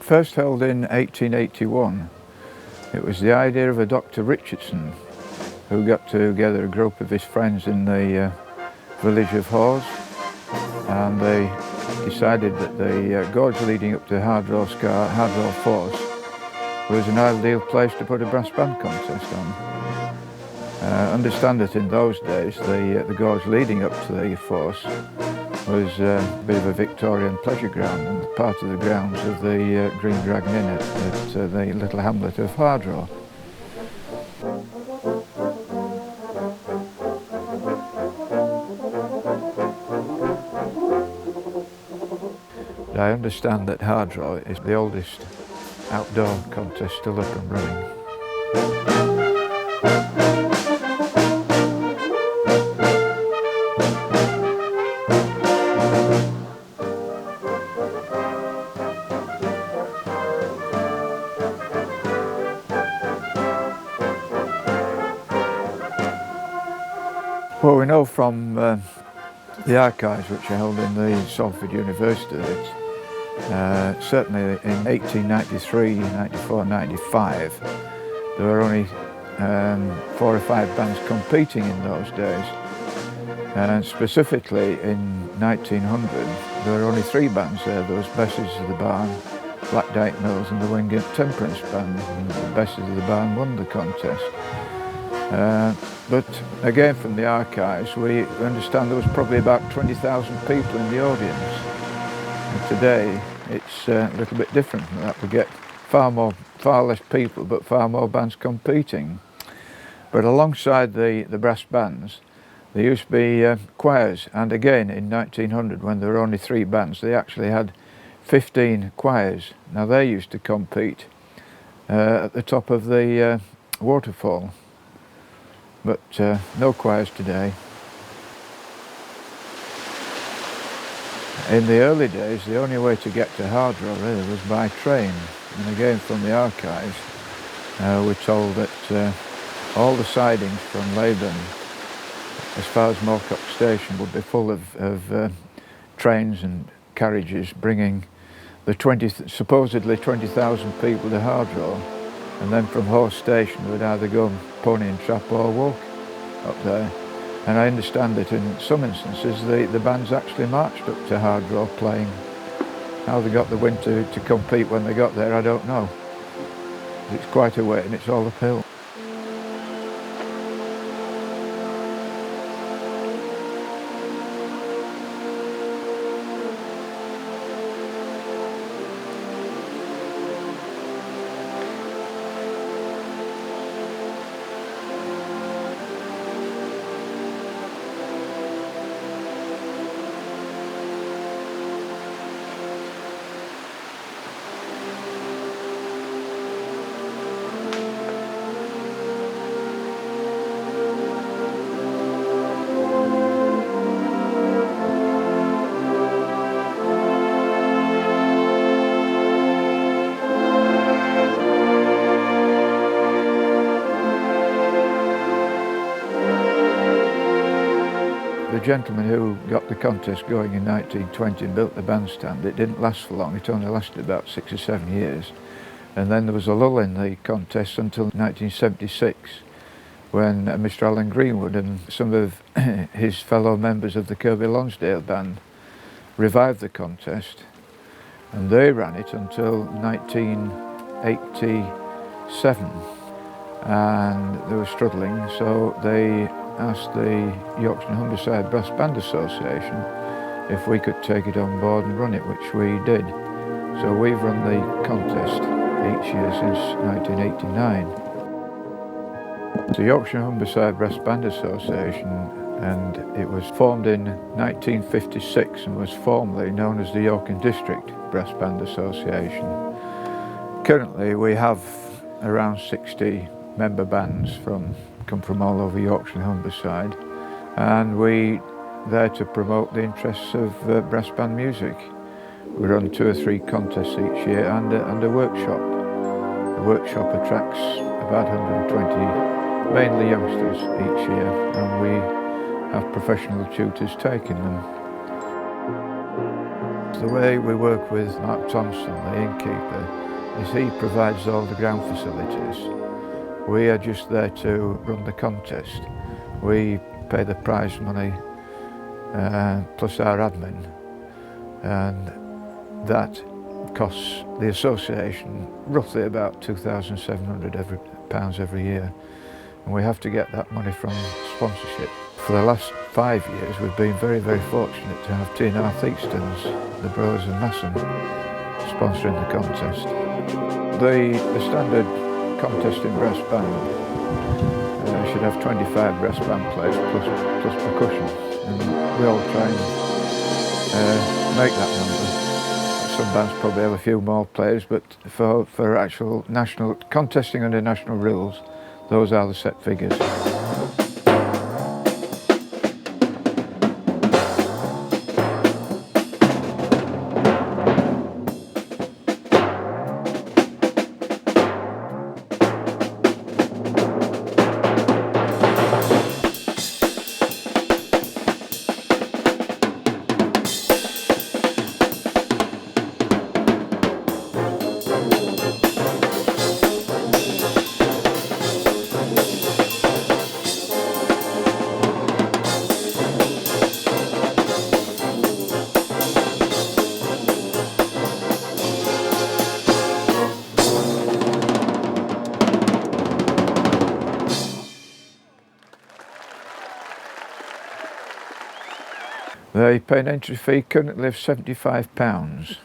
First held in 1881. It was the idea of a Dr. Richardson who got together a group of his friends in the village of Hawes, and they decided that the gorge leading up to Hardraw Scaur, Hardraw Fosse, was an ideal place to put a brass band contest on. Understand that in those days the gorge leading up to the Fosse was a bit of a Victorian pleasure ground and part of the grounds of the Green Dragon Inn at the little hamlet of Hardraw. I understand that Hardraw is the oldest outdoor contest still up and running. Well, we know from the archives which are held in the Salford University that certainly in 1893, 94, 95 there were only 4 or 5 bands competing in those days, and specifically in 1900 there were only 3 bands there. There was Bess's of the Barn, Black Dyke Mills and the Wingate Temperance Band, and the Bess's of the Barn won the contest. But again, from the archives, we understand there was probably about 20,000 people in the audience. And today, it's a little bit different from that. We get far less people, but far more bands competing. But alongside the brass bands, there used to be choirs. And again, in 1900, when there were only 3 bands, they actually had 15 choirs. Now, they used to compete at the top of the waterfall. But no choirs today. In the early days, the only way to get to Hardraw really was by train. And again, from the archives, we're told that all the sidings from Leyburn as far as Moorcock Station would be full of trains and carriages bringing the supposedly 20,000 people to Hardraw. And then from Horse Station they would either go pony and trap or walk up there. And I understand that in some instances the bands actually marched up to Hardraw playing. How they got the wind to compete when they got there, I don't know. It's quite a way and it's all uphill. The gentleman who got the contest going in 1920 and built the bandstand, it didn't last for long. It only lasted about 6 or 7 years. And then there was a lull in the contest until 1976, when Mr. Alan Greenwood and some of his fellow members of the Kirby Lonsdale band revived the contest. And they ran it until 1987. And they were struggling, so they asked the Yorkshire and Humberside Brass Band Association if we could take it on board and run it, which we did. So we've run the contest each year since 1989. The Yorkshire and Humberside Brass Band Association and it was formed in 1956 and was formerly known as the York and District Brass Band Association. Currently we have around 60 member bands come from all over Yorkshire and Humberside, and we there to promote the interests of brass band music. We run 2 or 3 contests each year and a workshop. The workshop attracts about 120 mainly youngsters each year, and we have professional tutors taking them. The way we work with Mark Thompson, the innkeeper, is he provides all the ground facilities. We are just there to run the contest. We pay the prize money plus our admin, and that costs the association roughly about £2,700 every year, and we have to get that money from sponsorship. For the last 5 years we've been very fortunate to have T&R Theakston's, the Bros and Masson sponsoring the contest. The standard contest in brass band should have 25 brass band players plus percussion, and we all try and make that number. Some bands probably have a few more players, but for actual national contesting under national rules, those are the set figures. They pay an entry fee currently of £75,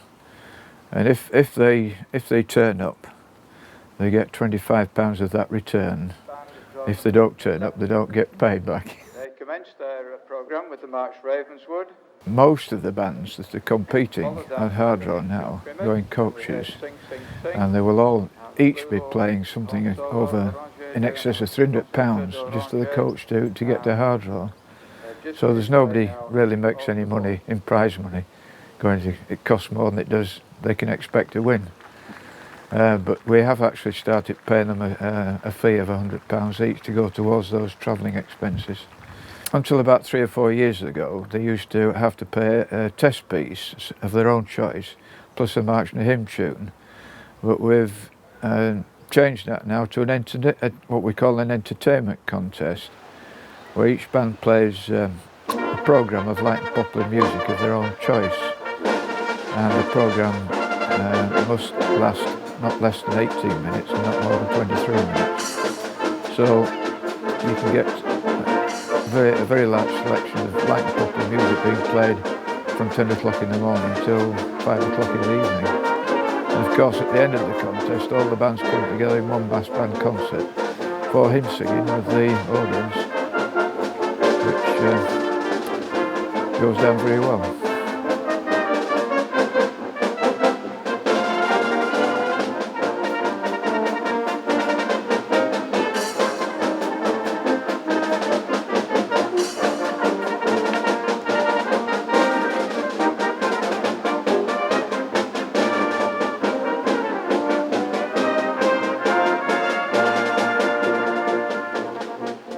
and if they turn up, they get £25 of that return. If they don't turn up, they don't get paid back. They commenced their programme with the March Ravenswood. Most of the bands that are competing at Hardraw now go in coaches, and they will all each be playing something over in excess of £300 just for the coach to get to Hardraw. So there's nobody really makes any money in prize money. It costs more than it does they can expect to win. But we have actually started paying them a fee of £100 each to go towards those travelling expenses. Until about 3 or 4 years ago, they used to have to pay a test piece of their own choice, plus a march and a hymn tune. But we've changed that now to what we call an entertainment contest, where each band plays a programme of light and popular music of their own choice, and the programme must last not less than 18 minutes and not more than 23 minutes. So you can get a very large selection of light and popular music being played from 10 o'clock in the morning till 5 o'clock in the evening. And of course at the end of the contest all the bands come together in one brass band concert for hymn singing with the audience, which goes down very well.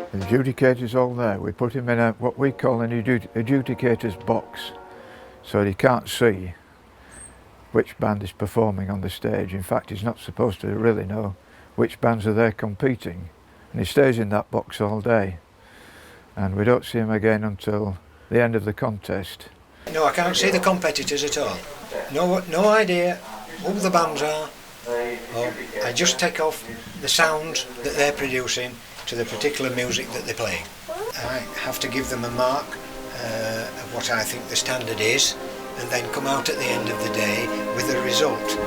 The adjudicator's all there. We put him in what we call an adjudicator's box, so he can't see which band is performing on the stage. In fact, he's not supposed to really know which bands are there competing, and he stays in that box all day, and we don't see him again until the end of the contest. No, I can't see the competitors at all. No idea who the bands are. I just take off the sounds that they're producing to the particular music that they're playing. I have to give them a mark of what I think the standard is, and then come out at the end of the day with the result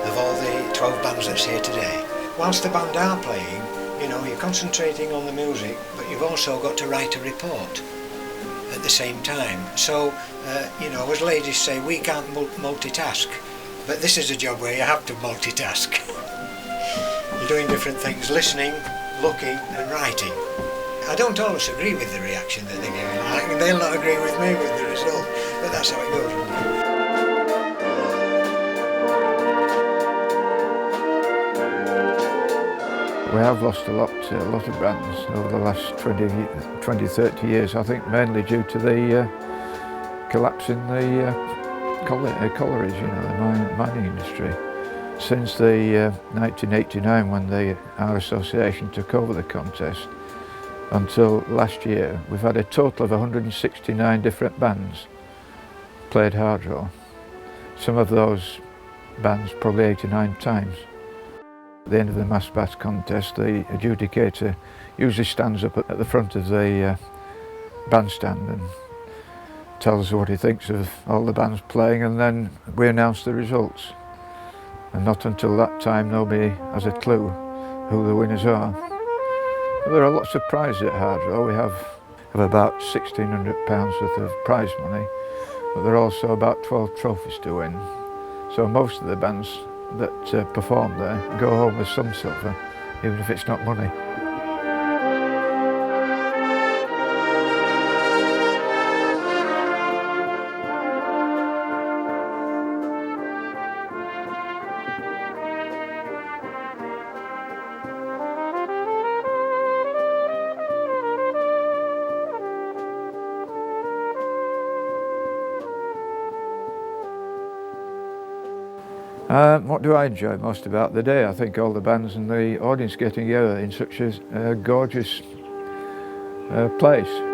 of all the 12 bands that's here today. Whilst the band are playing, you know, you're concentrating on the music, but you've also got to write a report. at the same time. So, you know, as ladies say, we can't multitask, but this is a job where you have to multitask. You're doing different things, listening, looking and writing. I don't always agree with the reaction that they're giving. They'll not agree with me with the result, but that's how it goes. We have lost a lot of bands over the last 20, 30 years, I think mainly due to the collapse in the collieries, you know, the mining industry. Since the 1989, when our association took over the contest, until last year, we've had a total of 169 different bands played Hardraw. Some of those bands probably 89 times. At the end of the mass bass contest, the adjudicator usually stands up at the front of the bandstand and tells us what he thinks of all the bands playing, and then we announce the results. And not until that time nobody has a clue who the winners are. But there are lots of prizes at Hardraw. We have about £1,600 worth of prize money, but there are also about 12 trophies to win. So most of the bands that perform there go home with some silver, even if it's not money. What do I enjoy most about the day? I think all the bands and the audience getting together in such a gorgeous place.